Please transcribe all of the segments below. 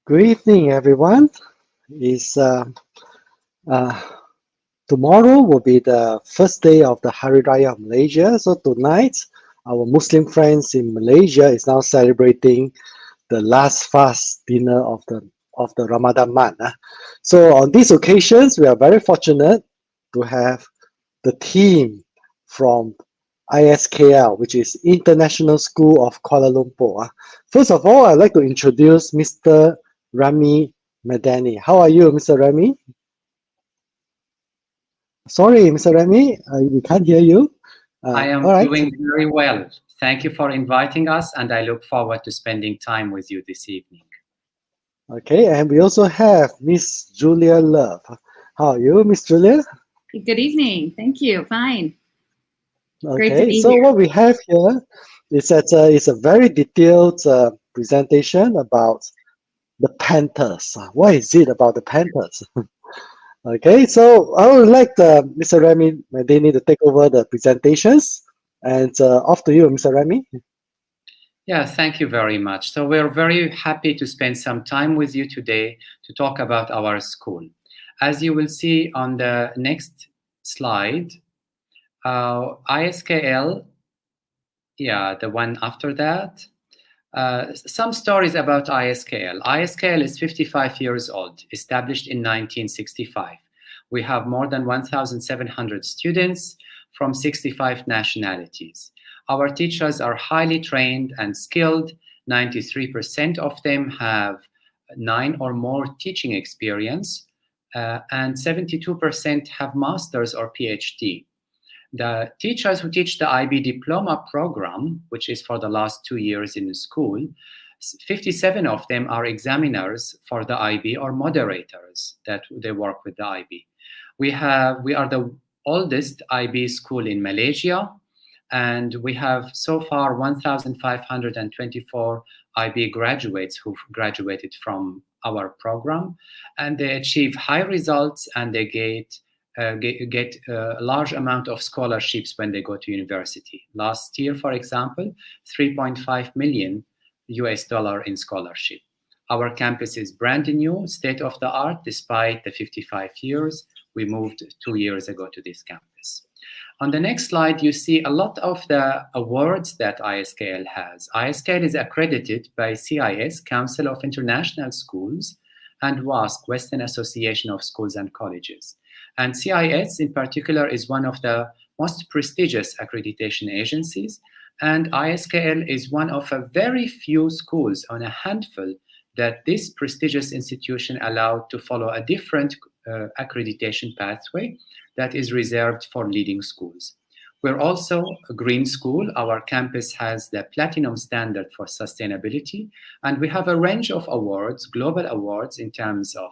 Good evening, everyone. Is uh, Tomorrow will be the first day of the Hari Raya of Malaysia. So tonight, our Muslim friends in Malaysia is now celebrating the last fast dinner of the Ramadan month. So on these occasions, we are very fortunate to have the team from ISKL, which is International School of Kuala Lumpur. First of all, I'd like to introduce Mr. Rami Madani. How are you, Mr. Rami? Sorry, Mr. Rami, we can't hear you. I am All right. doing very well. Thank you for inviting us, and I look forward to spending time with you this evening. Okay, and we also have Miss Julia Love. How are you, Miss Julia? Good evening. Thank you. Fine. Great to Okay, be so here. what we have here is that it's a very detailed presentation about the Panthers. What is it about the Panthers? Okay, so I would like Mr. Rami Madani to take over the presentations, and off to you, Mr. Rami. Yeah, thank you very much. So we're very happy to spend some time with you today to talk about our school. As you will see on the next slide, ISKL, yeah, the one after that. Some stories about ISKL. ISKL is 55 years old, established in 1965. We have more than 1,700 students from 65 nationalities. Our teachers are highly trained and skilled. 93% of them have 9 or more teaching experience, and 72% have master's or PhD. The teachers who teach the IB diploma program, which is for the last 2 years in the school, 57 of them are examiners for the IB or moderators that they work with the IB. We are the oldest IB school in Malaysia, and we have so far 1,524 IB graduates who've graduated from our program, and they achieve high results, and they get a large amount of scholarships when they go to university. Last year, for example, $3.5 million in scholarship. Our campus is brand new, state of the art, despite the 55 years. We moved 2 years ago to this campus. On the next slide, you see a lot of the awards that ISKL has. ISKL is accredited by CIS, Council of International Schools, and WASC, Western Association of Schools and Colleges. And CIS in particular is one of the most prestigious accreditation agencies. And ISKL is one of a very few schools on a handful that this prestigious institution allowed to follow a different accreditation pathway that is reserved for leading schools. We're also a green school. Our campus has the platinum standard for sustainability. And we have a range of awards, global awards in terms of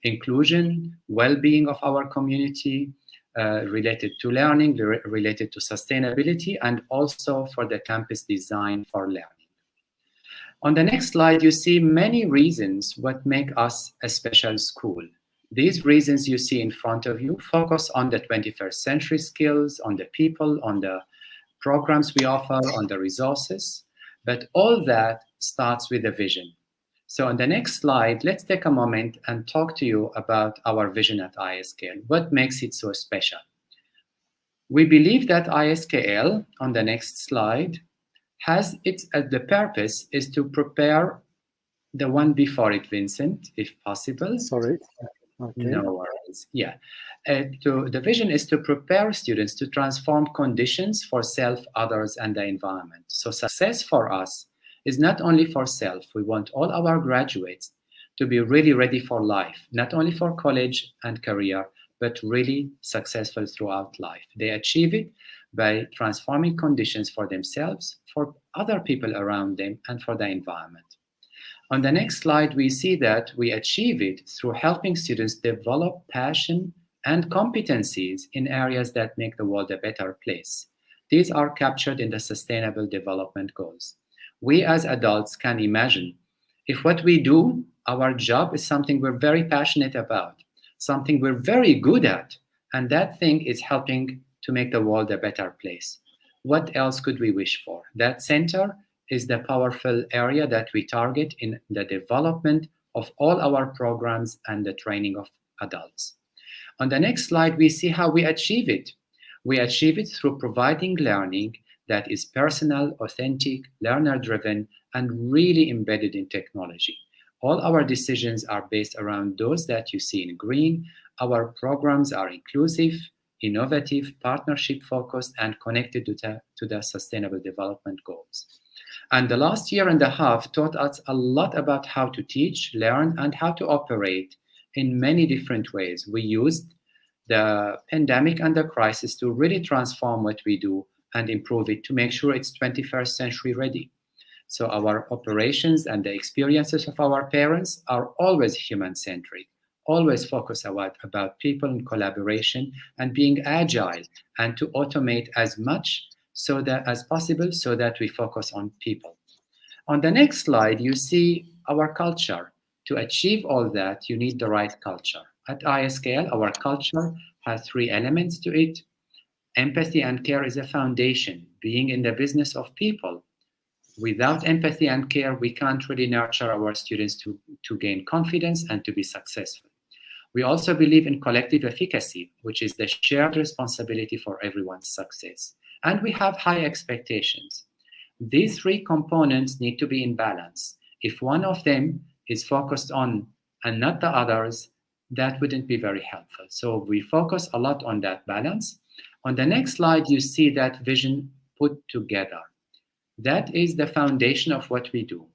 inclusion, well-being of our community, related to learning, related to sustainability, and also for the campus design for learning. On the next slide, you see many reasons what make us a special school. These reasons you see in front of you focus on the 21st century skills, on the people, on the programs we offer, on the resources, but all that starts with a vision. So on the next slide, let's take a moment and talk to you about our vision at ISKL. What makes it so special? We believe that ISKL, on the next slide, has the purpose is to prepare the one before it, Vincent, if possible. Sorry. Okay. No worries. Yeah. The vision is to prepare students to transform conditions for self, others, and the environment. So success for us is not only for self. We want all our graduates to be really ready for life, not only for college and career, but really successful throughout life. They achieve it by transforming conditions for themselves, for other people around them, and for the environment. On the next slide, we see that we achieve it through helping students develop passion and competencies in areas that make the world a better place. These are captured in the Sustainable Development Goals. We as adults can imagine if what we do, our job, is something we're very passionate about, something we're very good at, and that thing is helping to make the world a better place. What else could we wish for? That center is the powerful area that we target in the development of all our programs and the training of adults. On the next slide, we see how we achieve it. We achieve it through providing learning that is personal, authentic, learner-driven, and really embedded in technology. All our decisions are based around those that you see in green. Our programs are inclusive, innovative, partnership-focused, and connected to the Sustainable Development Goals. And the last year and a half taught us a lot about how to teach, learn, and how to operate in many different ways. We used the pandemic and the crisis to really transform what we do and improve it to make sure it's 21st century ready. So our operations and the experiences of our parents are always human-centric, always focus about people and collaboration and being agile and to automate as much so that as possible so that we focus on people. On the next slide, you see our culture. To achieve all that, you need the right culture. At ISKL, our culture has 3 elements to it. Empathy and care is a foundation, being in the business of people. Without empathy and care, we can't really nurture our students to gain confidence and to be successful. We also believe in collective efficacy, which is the shared responsibility for everyone's success. And we have high expectations. These 3 components need to be in balance. If one of them is focused on and not the others, that wouldn't be very helpful. So we focus a lot on that balance. On the next slide, you see that vision put together. That is the foundation of what we do.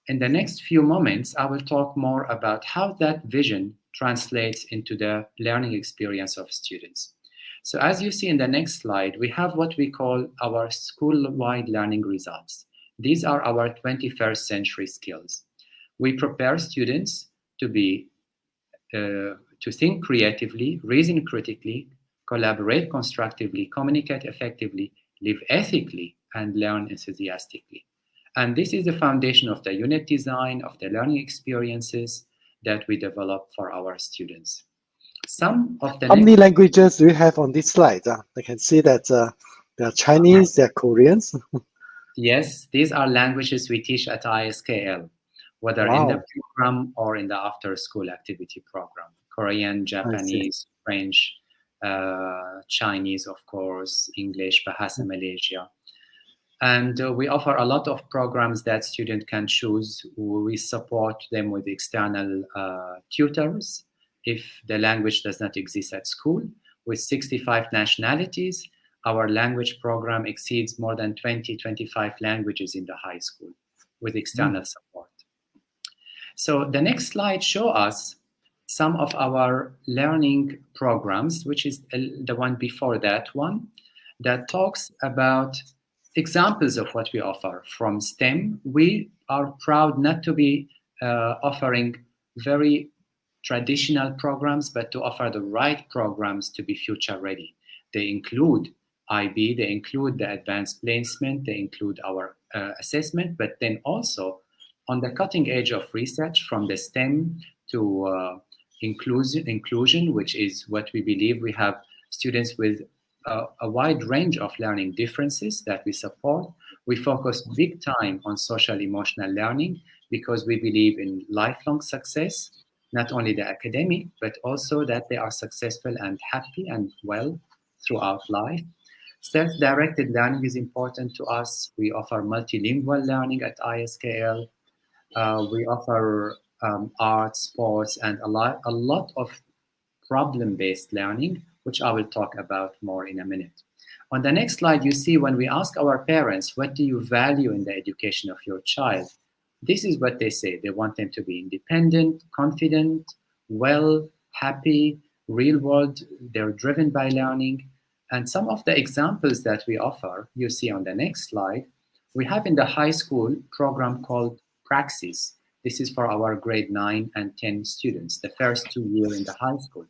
In the next few moments, I will talk more about how that vision translates into the learning experience of students. So as you see in the next slide, we have what we call our school-wide learning results. These are our 21st century skills. We prepare students to think creatively, reason critically, collaborate constructively, communicate effectively, live ethically, and learn enthusiastically. And this is the foundation of the unit design, of the learning experiences that we develop for our students. Some of the How many languages do you have on this slide? I can see that there are Chinese, there are Koreans. Yes, these are languages we teach at ISKL, whether in the program or in the after-school activity program. Korean, Japanese, French, Chinese, of course, English, Bahasa Malaysia. And we offer a lot of programs that students can choose. We support them with external tutors if the language does not exist at school. With 65 nationalities, our language program exceeds more than 25 languages in the high school with external support. So the next slide shows us some of our learning programs, which is the one before that one, that talks about examples of what we offer from STEM. We are proud not to be offering very traditional programs, but to offer the right programs to be future ready. They include IB, they include the advanced placement, they include our assessment, but then also on the cutting edge of research from the STEM to inclusion, which is what we believe we have students with a wide range of learning differences that we support. We focus big time on social emotional learning because we believe in lifelong success, not only the academic, but also that they are successful and happy and well throughout life. Self-directed learning is important to us. We offer multilingual learning at ISKL. We offer art, sports, and a lot of problem-based learning, which I will talk about more in a minute. On the next slide, you see when we ask our parents, what do you value in the education of your child? This is what they say. They want them to be independent, confident, well, happy, real world. They're driven by learning. And some of the examples that we offer, you see on the next slide, we have in the high school program called Praxis. This is for our grade 9 and 10 students, the first 2 years in the high school.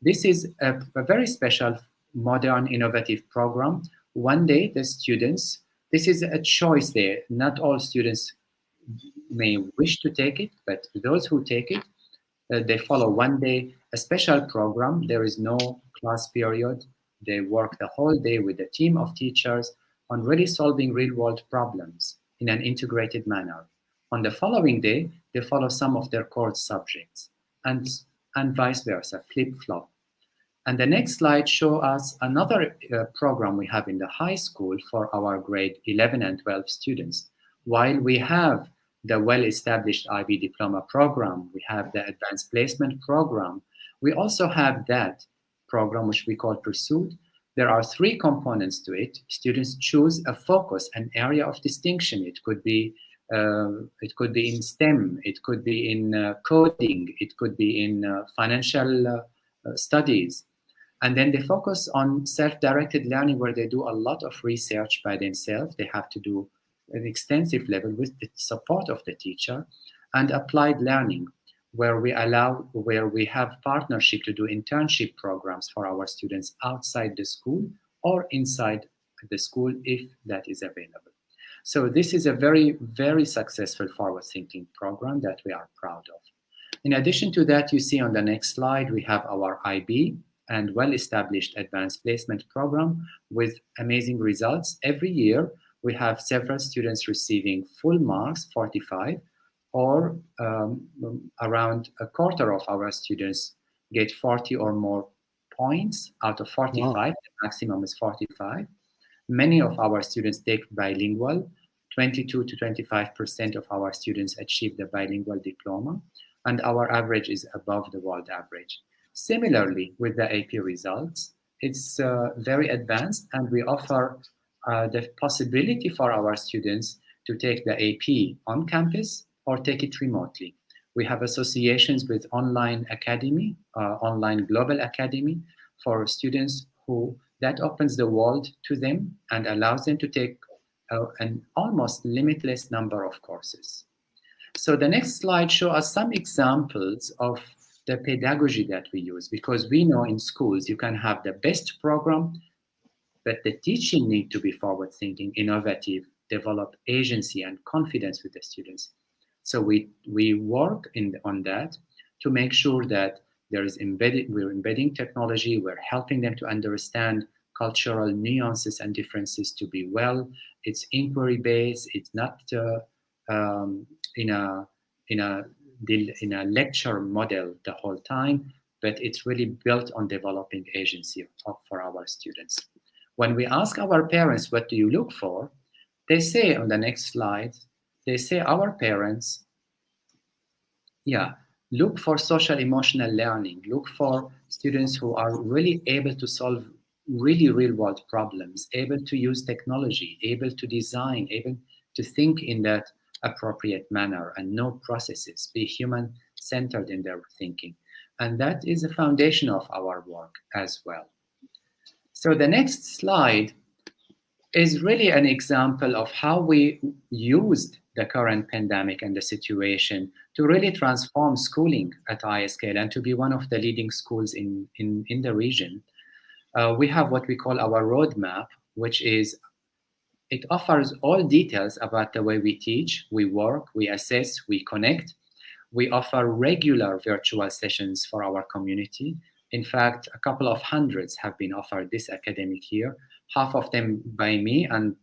This is a very special, modern, innovative program. One day, the students, this is a choice there. Not all students may wish to take it, but those who take it, they follow one day a special program. There is no class period. They work the whole day with a team of teachers on really solving real-world problems in an integrated manner. On the following day, they follow some of their core subjects, and vice versa, flip-flop. And the next slide shows us another program we have in the high school for our grade 11 and 12 students. While we have the well-established IB diploma program, we have the advanced placement program, we also have that program which we call Pursuit. There are 3 components to it. Students choose a focus, an area of distinction. It could be in STEM, it could be in coding, it could be in financial studies. And then they focus on self-directed learning, where they do a lot of research by themselves. They have to do an extensive level with the support of the teacher, and applied learning, where we have partnership to do internship programs for our students outside the school or inside the school if that is available. So this is a very, very successful forward-thinking program that we are proud of. In addition to that, you see on the next slide, we have our IB and well-established advanced placement program with amazing results. Every year, we have several students receiving full marks, 45, or around a quarter of our students get 40 or more points out of 45. Wow. The maximum is 45. Many of our students take bilingual. 22 to 25% of our students achieve the bilingual diploma, and our average is above the world average. Similarly, with the AP results, it's very advanced, and we offer the possibility for our students to take the AP on campus or take it remotely. We have associations with Online Academy, Online Global Academy, for students who that opens the world to them and allows them to take an almost limitless number of courses. So the next slide shows us some examples of the pedagogy that we use, because we know in schools you can have the best program, but the teaching need to be forward-thinking, innovative, develop agency and confidence with the students. So we work on that to make sure that we're embedding technology, we're helping them to understand cultural nuances and differences to be well. It's inquiry-based, it's not in a lecture model the whole time, but it's really built on developing agency for our students. When we ask our parents, what do you look for? They say on the next slide, they say our parents, look for social emotional learning, look for students who are really able to solve really real world problems, able to use technology, able to design, able to think in that appropriate manner and know processes, be human-centered in their thinking. And that is the foundation of our work as well. So the next slide is really an example of how we used the current pandemic and the situation to really transform schooling at ISKL and to be one of the leading schools in the region. We have what we call our roadmap, which is, it offers all details about the way we teach, we work, we assess, we connect. We offer regular virtual sessions for our community. In fact, a couple of hundreds have been offered this academic year, half of them by me, and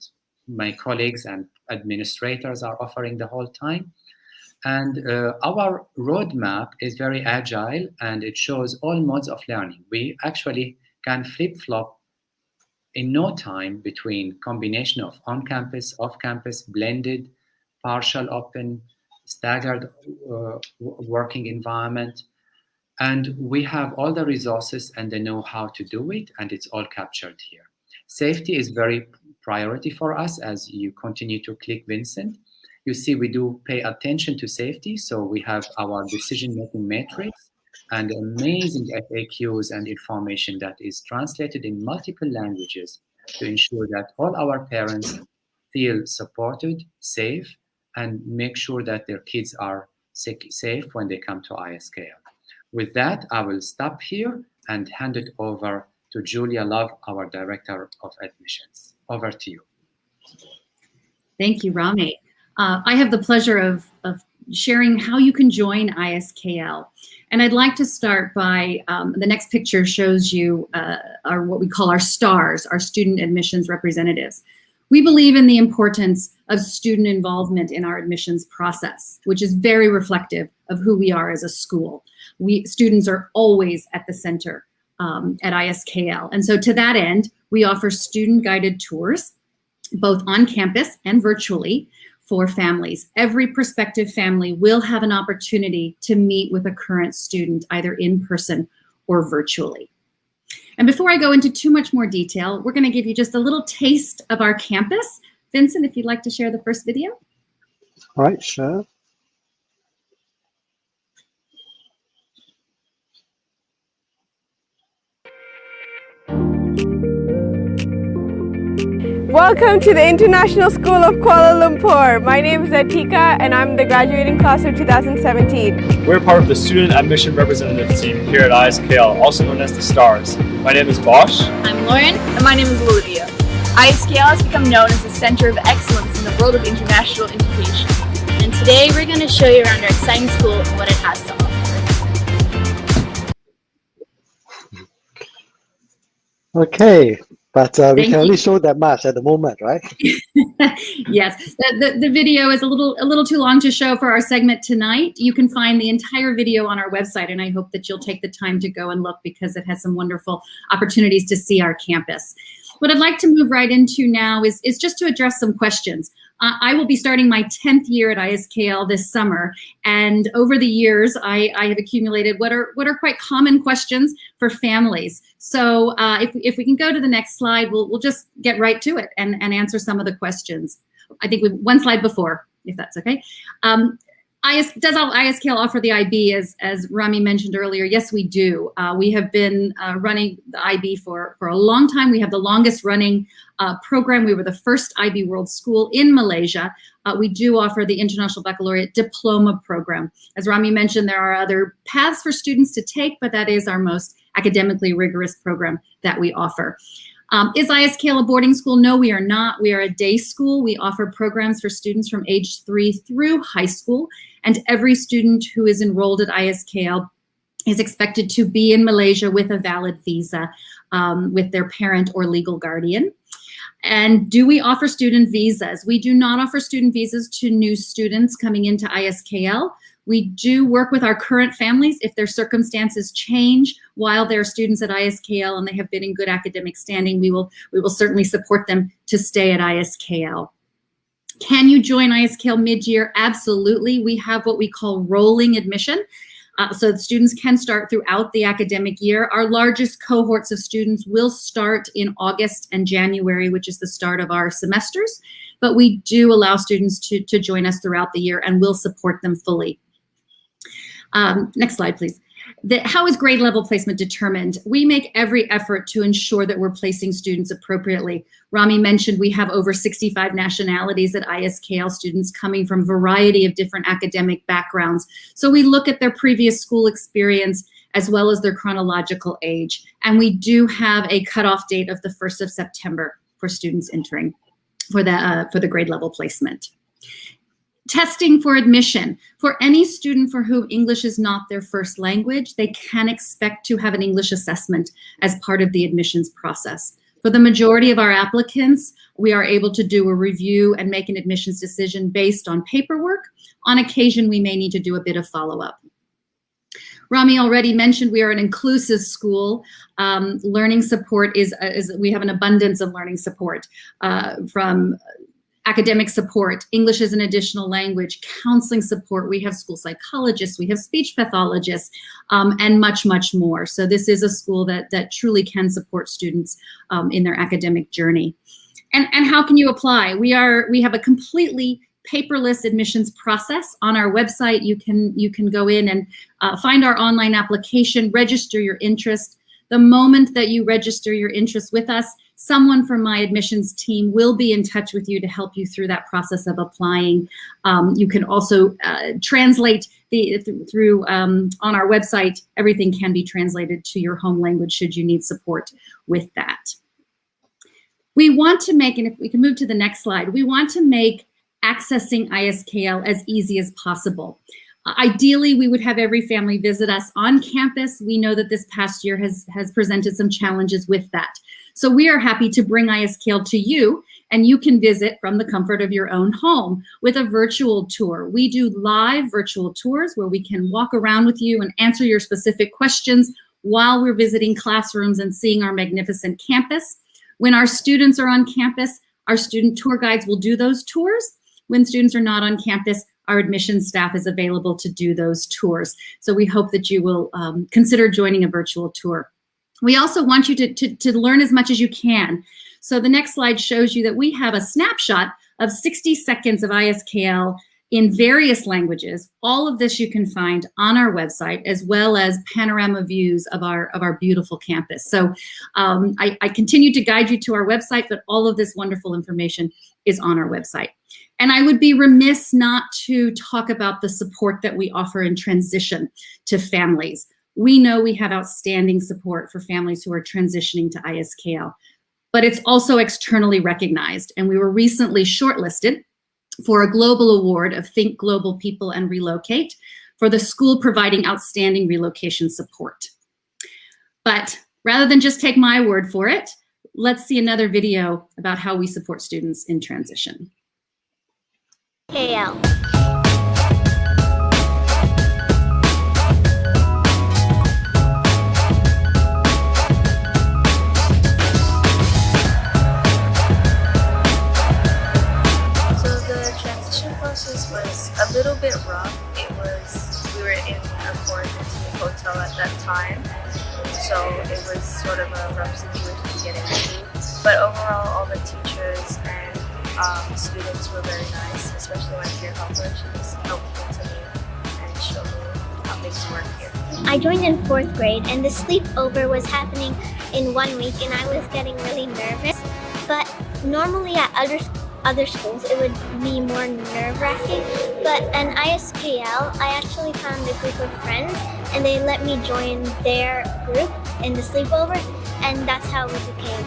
my colleagues and administrators are offering the whole time. And our roadmap is very agile, and it shows all modes of learning. We actually can flip-flop in no time between combination of on-campus, off-campus, blended, partial open, staggered working environment. And we have all the resources and the know-how to do it, and it's all captured here. Safety is very priority for us. As you continue to click Vincent, you see we do pay attention to safety. So we have our decision-making matrix and amazing FAQs and information that is translated in multiple languages to ensure that all our parents feel supported, safe, and make sure that their kids are safe when they come to ISKL. With that, I will stop here and hand it over to Julia Love, our Director of Admissions. Over to you. Thank you, Rami. I have the pleasure of sharing how you can join ISKL. And I'd like to start by, the next picture shows you what we call our STARs, our Student Admissions Representatives. We believe in the importance of student involvement in our admissions process, which is very reflective of who we are as a school. Students are always at the center at ISKL. And so to that end, we offer student-guided tours, both on campus and virtually, for families. Every prospective family will have an opportunity to meet with a current student, either in person or virtually. And before I go into too much more detail, we're going to give you just a little taste of our campus. Vincent, if you'd like to share the first video. All right, sure. Welcome to the International School of Kuala Lumpur. My name is Atika and I'm the graduating class of 2017. We're part of the Student Admission Representative Team here at ISKL, also known as the STARS. My name is Bosch. I'm Lauren. And my name is Olivia. ISKL has become known as a center of excellence in the world of international education. And today we're going to show you around our exciting school and what it has to offer. Okay. But we can only show that much at the moment, right? Yes, the video is a little too long to show for our segment tonight. You can find the entire video on our website, and I hope that you'll take the time to go and look because it has some wonderful opportunities to see our campus. What I'd like to move right into now is just to address some questions. I will be starting my 10th year at ISKL this summer, and over the years, I have accumulated what are quite common questions for families. So if we can go to the next slide, we'll just get right to it and answer some of the questions. I think we've one slide before, if that's okay. Does ISKL offer the IB, as Rami mentioned earlier? Yes, we do. We have been running the IB for a long time. We have the longest running program. We were the first IB World School in Malaysia. We do offer the International Baccalaureate Diploma Program. As Rami mentioned, there are other paths for students to take, but that is our most academically rigorous program that we offer. Is ISKL a boarding school? No, we are not. We are a day school. We offer programs for students from age 3 through high school, and every student who is enrolled at ISKL is expected to be in Malaysia with a valid visa with their parent or legal guardian. And do we offer student visas? We do not offer student visas to new students coming into ISKL. We do work with our current families if their circumstances change while they're students at ISKL and they have been in good academic standing. We will certainly support them to stay at ISKL. Can you join ISKL mid-year? Absolutely. We have what we call rolling admission. So the students can start throughout the academic year. Our largest cohorts of students will start in August and January, which is the start of our semesters. But we do allow students to join us throughout the year and we'll support them fully. Next slide, please. How is grade level placement determined? We make every effort to ensure that we're placing students appropriately. Rami mentioned we have over 65 nationalities at ISKL, students coming from a variety of different academic backgrounds. So we look at their previous school experience as well as their chronological age. And we do have a cutoff date of the 1st of September for students entering for the grade level placement. Testing for admission. For any student for whom English is not their first language, they can expect to have an English assessment as part of the admissions process. For the majority of our applicants, we are able to do a review and make an admissions decision based on paperwork. On occasion, we may need to do a bit of follow-up. Rami already mentioned we are an inclusive school. Learning support we have an abundance of learning support from academic support, English as an additional language, counseling support. We have school psychologists, we have speech pathologists, and much, much more. So this is a school that truly can support students in their academic journey. And how can you apply? We have a completely paperless admissions process on our website. You can go in and find our online application, register your interest. The moment that you register your interest with us, someone from my admissions team will be in touch with you to help you through that process of applying. You can also translate on our website. Everything can be translated to your home language should you need support with that. We want to make, and if we can move to the next slide, we want to make accessing ISKL as easy as possible. Ideally, we would have every family visit us on campus. We know that this past year has presented some challenges with that. So we are happy to bring ISKL to you and you can visit from the comfort of your own home with a virtual tour. We do live virtual tours where we can walk around with you and answer your specific questions while we're visiting classrooms and seeing our magnificent campus. When our students are on campus, our student tour guides will do those tours. When students are not on campus, our admissions staff is available to do those tours. So we hope that you will consider joining a virtual tour. We also want you to learn as much as you can. So the next slide shows you that we have a snapshot of 60 seconds of ISKL in various languages. All of this you can find on our website, as well as panorama views of our beautiful campus. So I continue to guide you to our website, but all of this wonderful information is on our website. And I would be remiss not to talk about the support that we offer in transition to families. We know we have outstanding support for families who are transitioning to ISKL, but it's also externally recognized. And we were recently shortlisted for a global award of Think Global People and Relocate for the school providing outstanding relocation support. But rather than just take my word for it, let's see another video about how we support students in transition. ISKL. Process was a little bit rough. We were in a quarantine hotel at that time, so it was sort of a rough situation to get into. But overall, all the teachers and students were very nice, especially my peer helper. She was helpful to me and showed me how things work here. I joined in 4th grade, and the sleepover was happening in 1 week, and I was getting really nervous. But normally at other schools, it would be more nerve-wracking, but in ISKL, I actually found a group of friends, and they let me join their group in the sleepover, and that's how we became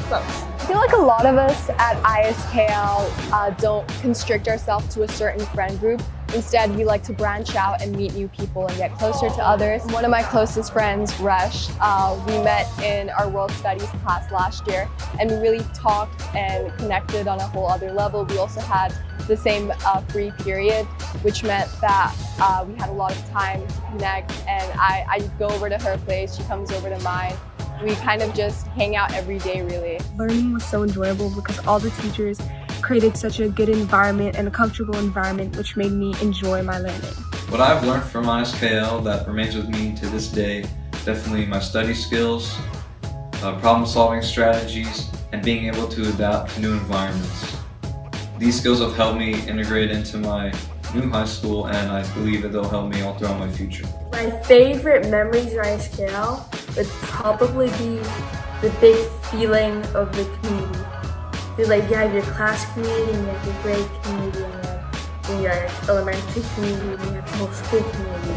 close. I feel like a lot of us at ISKL don't constrict ourselves to a certain friend group. Instead, we like to branch out and meet new people and get closer to others. One of my closest friends, Rush, we met in our World Studies class last year, and we really talked and connected on a whole other level. We also had the same free period, which meant that we had a lot of time to connect, and I go over to her place, she comes over to mine. We kind of just hang out every day, really. Learning was so enjoyable because all the teachers created such a good environment and a comfortable environment, which made me enjoy my learning. What I've learned from ISKL that remains with me to this day, definitely my study skills, problem-solving strategies, and being able to adapt to new environments. These skills have helped me integrate into my new high school, and I believe that they'll help me all throughout my future. My favorite memories of ISKL would probably be the big feeling of the community. Like, you have your class community, and you have your grade community, and you have your elementary community, and you have the whole school community.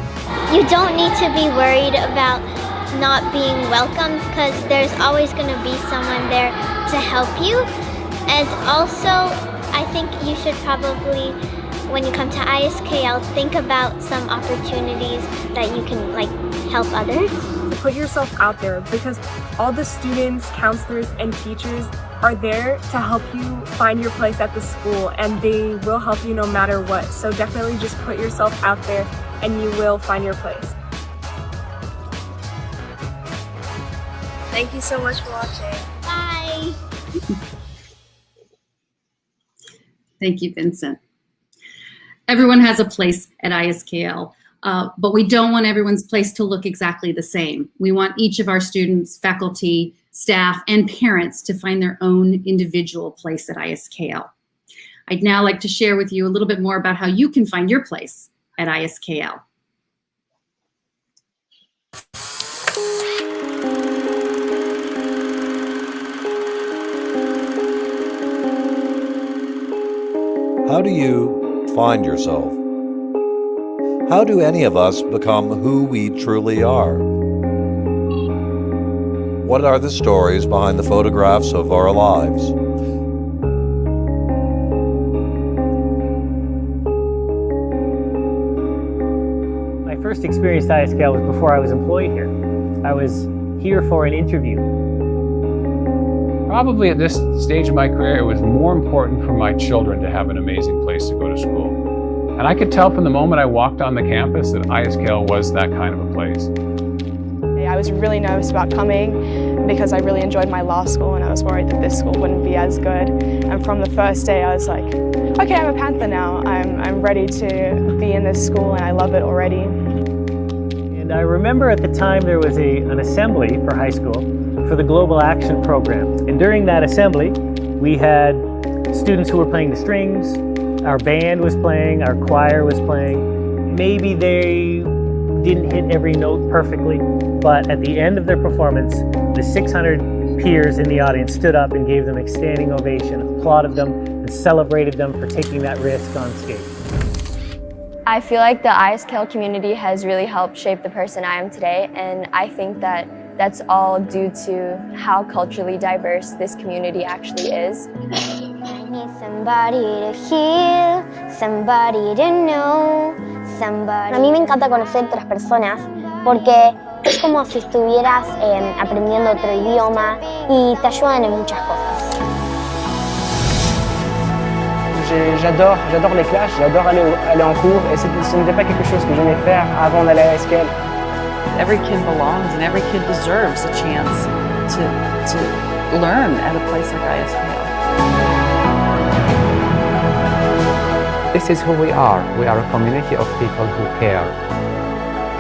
You don't need to be worried about not being welcomed, because there's always going to be someone there to help you. And also, I think you should probably, when you come to ISKL, think about some opportunities that you can help others. Put yourself out there, because all the students, counselors, and teachers are there to help you find your place at the school, and they will help you no matter what. So definitely just put yourself out there and you will find your place. Thank you so much for watching. Bye! Thank you, Vincent. Everyone has a place at ISKL, but we don't want everyone's place to look exactly the same. We want each of our students, faculty, staff, and parents to find their own individual place at ISKL. I'd now like to share with you a little bit more about how you can find your place at ISKL. How do you find yourself? How do any of us become who we truly are? What are the stories behind the photographs of our lives? My first experience at ISKL was before I was employed here. I was here for an interview. Probably at this stage of my career, it was more important for my children to have an amazing place to go to school. And I could tell from the moment I walked on the campus that ISKL was that kind of a place. I was really nervous about coming because I really enjoyed my last school and I was worried that this school wouldn't be as good. And from the first day I was like, okay, I'm a Panther now. I'm ready to be in this school and I love it already. And I remember at the time there was an assembly for high school for the Global Action Program. And during that assembly, we had students who were playing the strings, our band was playing, our choir was playing. Maybe they didn't hit every note perfectly, but at the end of their performance, the 600 peers in the audience stood up and gave them a standing ovation, applauded them, and celebrated them for taking that risk on stage. I feel like the ISKL community has really helped shape the person I am today, and I think that that's all due to how culturally diverse this community actually is. I need somebody to heal, somebody to know, somebody. A mí me encanta conocer otras personas porque es como si estuvieras aprendiendo otro idioma y te ayudan en muchas cosas. J'adore les classes, j'adore aller en cours et ce n'était pas quelque chose que j'aimais faire avant d'aller à ISKL. Every kid belongs and every kid deserves a chance to learn at a place like ISKL. This is who we are. We are a community of people who care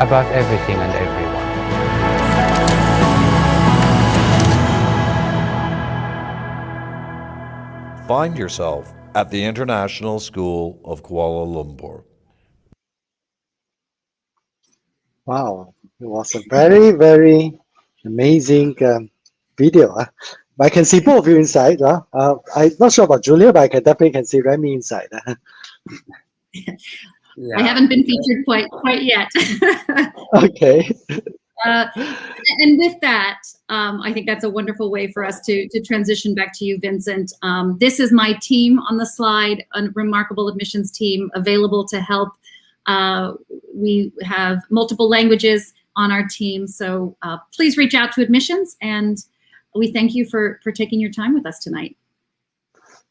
about everything and everyone. Find yourself at the International School of Kuala Lumpur. Wow, it was a very, very amazing video. I can see both of you inside. I'm not sure about Julia, but I definitely can see Rami inside. Yeah. I haven't been featured quite yet. Okay. And with that, I think that's a wonderful way for us to transition back to you, Vincent. This is my team on the slide, a remarkable admissions team available to help. We have multiple languages on our team, so please reach out to admissions, and we thank you for taking your time with us tonight.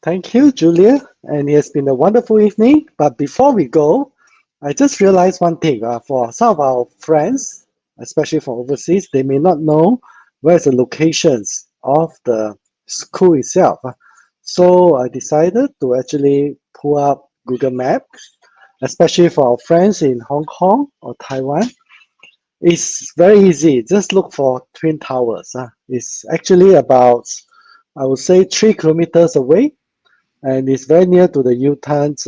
Thank you, Julia, and it has been a wonderful evening. But before we go, I just realized one thing. For some of our friends, especially from overseas, they may not know where's the locations of the school itself. So I decided to actually pull up Google Maps, especially for our friends in Hong Kong or Taiwan. It's very easy. Just look for Twin Towers. It's actually about, I would say, 3 kilometers away, and it's very near to the U-turns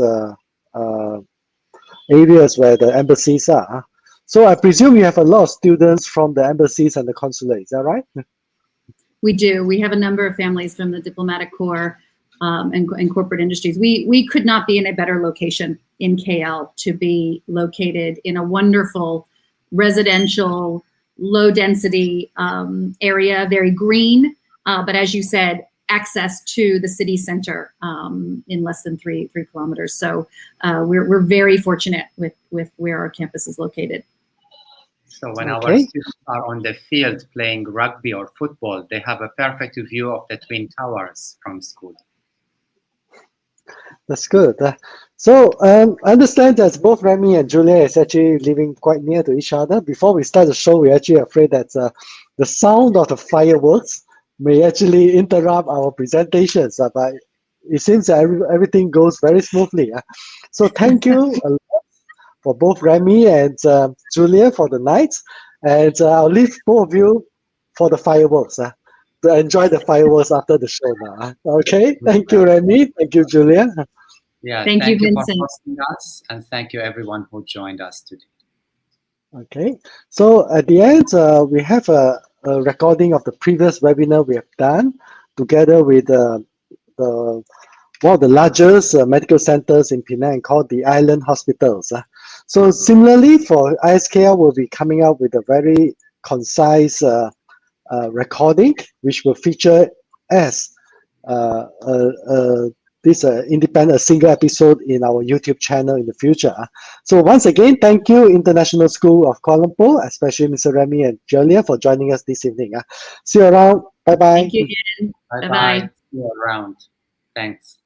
areas where the embassies are. So I presume you have a lot of students from the embassies and the consulate. Is that right? We do. We have a number of families from the diplomatic corps and corporate industries. We could not be in a better location in KL to be located in a wonderful residential, low density area, very green, but as you said, access to the city center in less than 3 kilometers. So we're very fortunate with where our campus is located. So when our students are on the field playing rugby or football, they have a perfect view of the Twin Towers from school. That's good. So I understand that both Rami and Julia is actually living quite near to each other. Before we start the show, we're actually afraid that the sound of the fireworks may actually interrupt our presentations, but it seems that everything goes very smoothly. So thank you a lot for both Rami and Julia for the night, and I'll leave both of you for the fireworks. To enjoy the fireworks after the show now. Okay, thank you, Rami. Thank you, Julia. Yeah, thank you, Vincent. For hosting us, and thank you everyone who joined us today. Okay, so at the end, we have a recording of the previous webinar we have done together with one of the largest medical centers in Penang called the Island Hospitals. So similarly, for ISKL, we'll be coming up with a very concise recording, which will feature as this independent single episode in our YouTube channel in the future. So once again, thank you, International School of Kuala Lumpur, especially Mr. Rami and Julia, for joining us this evening. See you around Bye-bye. Thank you again. Bye-bye. Bye-bye. See you around. Thanks.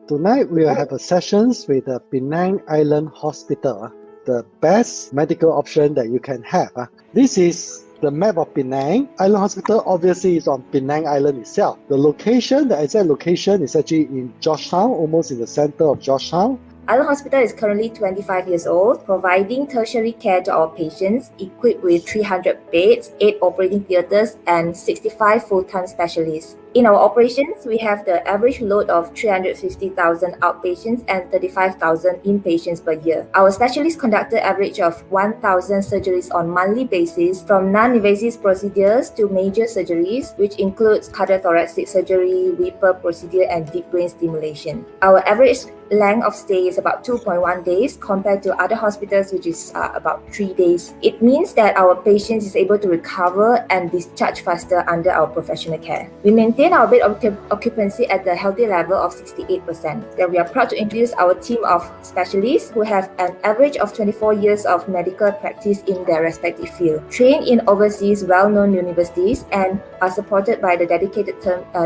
Tonight we'll have a sessions with the Penang Island Hospital, the best medical option that you can have. This is the map of Penang. Island Hospital obviously is on Penang Island itself. The location, the exact location is actually in Georgetown, almost in the center of Georgetown. Island Hospital is currently 25 years old, providing tertiary care to our patients, equipped with 300 beds, 8 operating theatres, and 65 full-time specialists. In our operations, we have the average load of 350,000 outpatients and 35,000 inpatients per year. Our specialists conducted average of 1,000 surgeries on monthly basis, from non-invasive procedures to major surgeries, which includes cardiothoracic surgery, Whipper procedure, and deep brain stimulation. Our average length of stay is about 2.1 days compared to other hospitals, which is about 3 days. It means that our patients is able to recover and discharge faster under our professional care. We maintain our bed occupancy at the healthy level of 68%. Then we are proud to introduce our team of specialists who have an average of 24 years of medical practice in their respective field, trained in overseas well-known universities, and are supported by the dedicated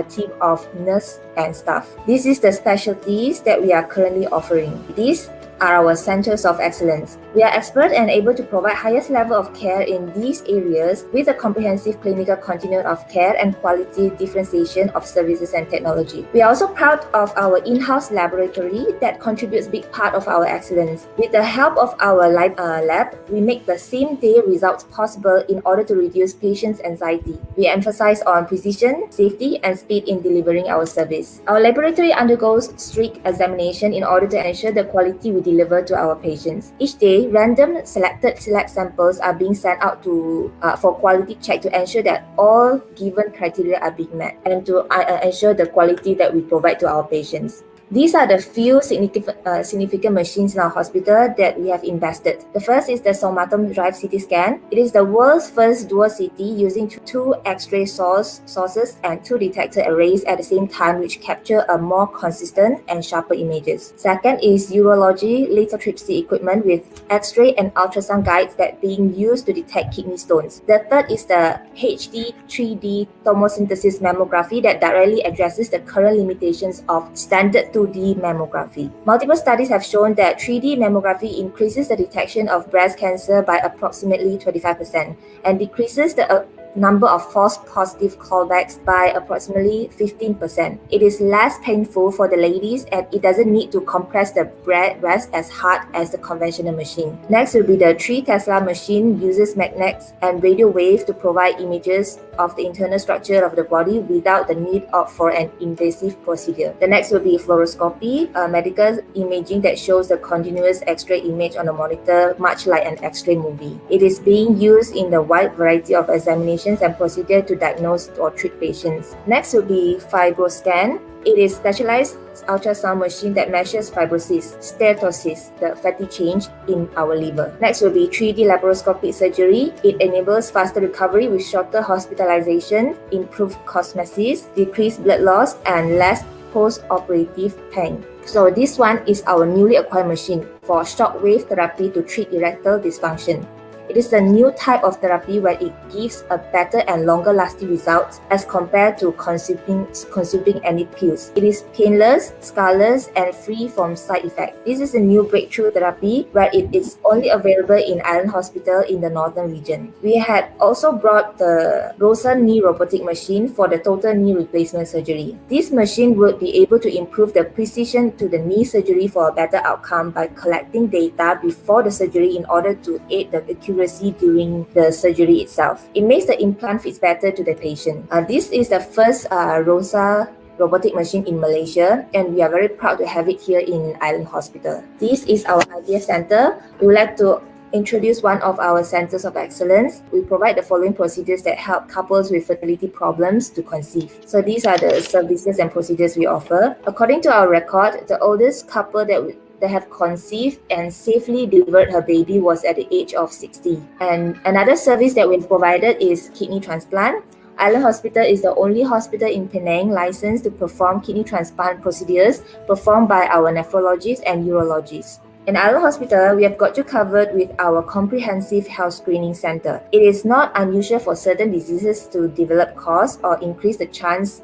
team of nurse and staff. This is the specialties that we are currently offering. These are our centers of excellence. We are expert and able to provide highest level of care in these areas with a comprehensive clinical continuum of care and quality differentiation of services and technology. We are also proud of our in-house laboratory that contributes big part of our excellence. With the help of our lab, we make the same day results possible in order to reduce patients' anxiety. We emphasize on precision, safety, and speed in delivering our service. Our laboratory undergoes strict examination in order to ensure the quality we deliver to our patients. Each day, random select samples are being sent out for quality check to ensure that all given criteria are being met and to ensure the quality that we provide to our patients. These are the few significant machines in our hospital that we have invested. The first is the Somatomy Drive CT scan. It is the world's first dual CT using 2 X-ray sources and 2 detector arrays at the same time, which capture a more consistent and sharper images. Second is urology lithotripsy equipment with X-ray and ultrasound guides that being used to detect kidney stones. The third is the HD 3D tomosynthesis mammography that directly addresses the current limitations of standard 2D mammography. Multiple studies have shown that 3D mammography increases the detection of breast cancer by approximately 25% and decreases the number of false positive callbacks by approximately 15%. It is less painful for the ladies and it doesn't need to compress the breast as hard as the conventional machine. Next will be the 3 Tesla machine, uses magnets and radio waves to provide images of the internal structure of the body without the need for an invasive procedure. The next will be fluoroscopy, medical imaging that shows the continuous X-ray image on a monitor, much like an X-ray movie. It is being used in the wide variety of examinations and procedure to diagnose or treat patients. Next will be FibroScan. It is specialized ultrasound machine that measures fibrosis, steatosis, the fatty change in our liver. Next will be 3D laparoscopic surgery. It enables faster recovery with shorter hospitalization, improved cosmesis, decreased blood loss, and less post-operative pain. So this one is our newly acquired machine for shockwave therapy to treat erectile dysfunction. It is a new type of therapy where it gives a better and longer lasting results as compared to consuming any pills. It is painless, scarless, and free from side effects. This is a new breakthrough therapy where it is only available in Island Hospital in the northern region. We had also brought the ROSA knee robotic machine for the total knee replacement surgery. This machine would be able to improve the precision to the knee surgery for a better outcome by collecting data before the surgery in order to aid the accuracy during the surgery itself. It makes the implant fits better to the patient. This is the first ROSA robotic machine in Malaysia, and we are very proud to have it here in Island Hospital. This is our IVF center. We would like to introduce one of our centers of excellence. We provide the following procedures that help couples with fertility problems to conceive. So these are the services and procedures we offer. According to our record, the oldest couple that have conceived and safely delivered her baby was at the age of 60. And another service that we've provided is kidney transplant. Island Hospital is the only hospital in Penang licensed to perform kidney transplant procedures performed by our nephrologists and urologists. In Island Hospital, we have got you covered with our comprehensive health screening center. It is not unusual for certain diseases to develop cause or increase the chances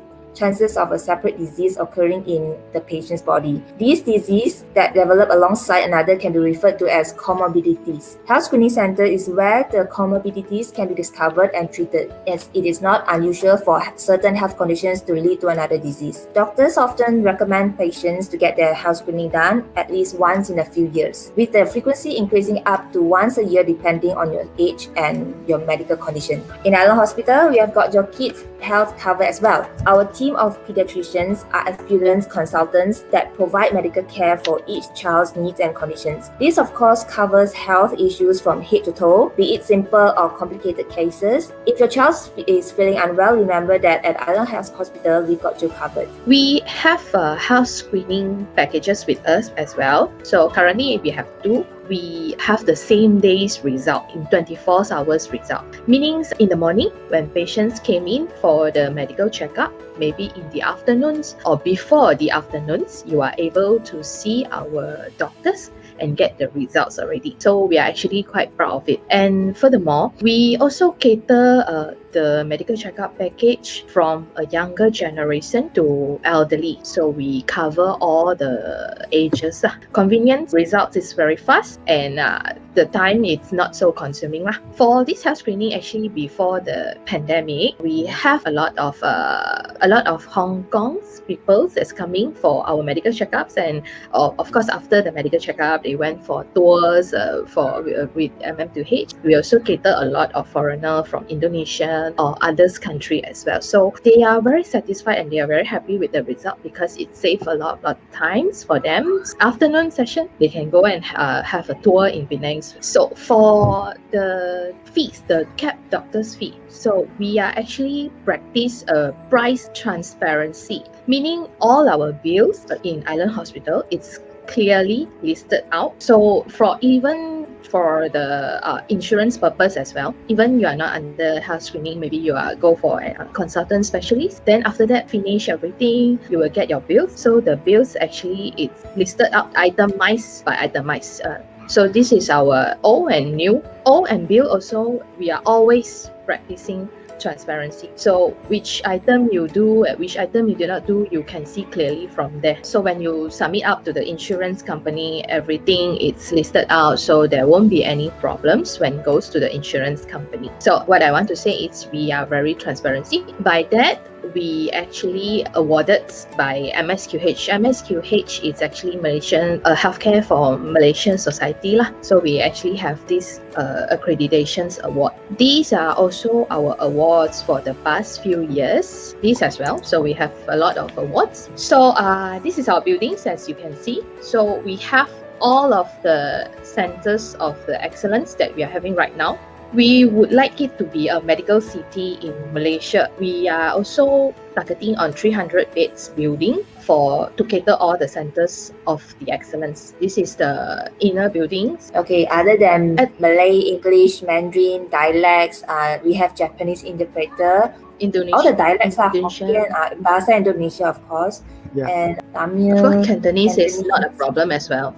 of a separate disease occurring in the patient's body. These diseases that develop alongside another can be referred to as comorbidities. Health Screening Center is where the comorbidities can be discovered and treated, as it is not unusual for certain health conditions to lead to another disease. Doctors often recommend patients to get their health screening done at least once in a few years, with the frequency increasing up to once a year depending on your age and your medical condition. In Island Hospital, we have got your kids' health covered as well. Our team of pediatricians are experienced consultants that provide medical care for each child's needs and conditions. This, of course, covers health issues from head to toe, be it simple or complicated cases. If your child is feeling unwell, remember that at Island Health Hospital, we got you covered. We have health screening packages with us as well. So currently, we have two. We have the same day's result in 24 hours result. Meaning in the morning when patients came in for the medical checkup, maybe in the afternoons or before the afternoons, you are able to see our doctors and get the results already. So we are actually quite proud of it. And furthermore, we also cater the medical checkup package from a younger generation to elderly. So we cover all the ages. Convenience results is very fast and the time is not so consuming. For this health screening, actually before the pandemic, we have a lot of Hong Kong's people that's coming for our medical checkups, and of course after the medical checkup, they went for tours with MM2H. We also cater a lot of foreigner from Indonesia or others country as well. So they are very satisfied and they are very happy with the result because it saves a lot of times for them. Afternoon session, they can go and have a tour in Penang. So for the fees, the capped doctor's fee, so we are actually practice a price transparency, meaning all our bills in Island Hospital, it's clearly listed out. So for the insurance purpose as well, even you are not under health screening, maybe you are go for a consultant specialist, then after that finish everything, you will get your bills. So the bills actually it's listed out itemized by itemized. So this is our old and new. Old and bill also, we are always practicing transparency. So which item you do, which item you do not do, you can see clearly from there. So when you submit up to the insurance company, everything it's listed out, so there won't be any problems when it goes to the insurance company. So what I want to say is we are very transparency. By that, we actually awarded by MSQH. MSQH is actually Malaysian healthcare for Malaysian society lah. So we actually have this accreditations award. These are also our awards for the past few years. These as well. So we have a lot of awards. So this is our buildings as you can see. So we have all of the centers of the excellence that we are having right now. We would like it to be a medical city in Malaysia. We are also targeting on 300 beds building to cater all the centers of the excellence. This is the inner buildings. Okay, other than Malay, English, Mandarin, dialects, we have Japanese interpreter. Indonesia. All the dialects are Hokkien, Bahasa Indonesia, of course. Yeah. And Tamil. Of course, Cantonese is not a problem as well.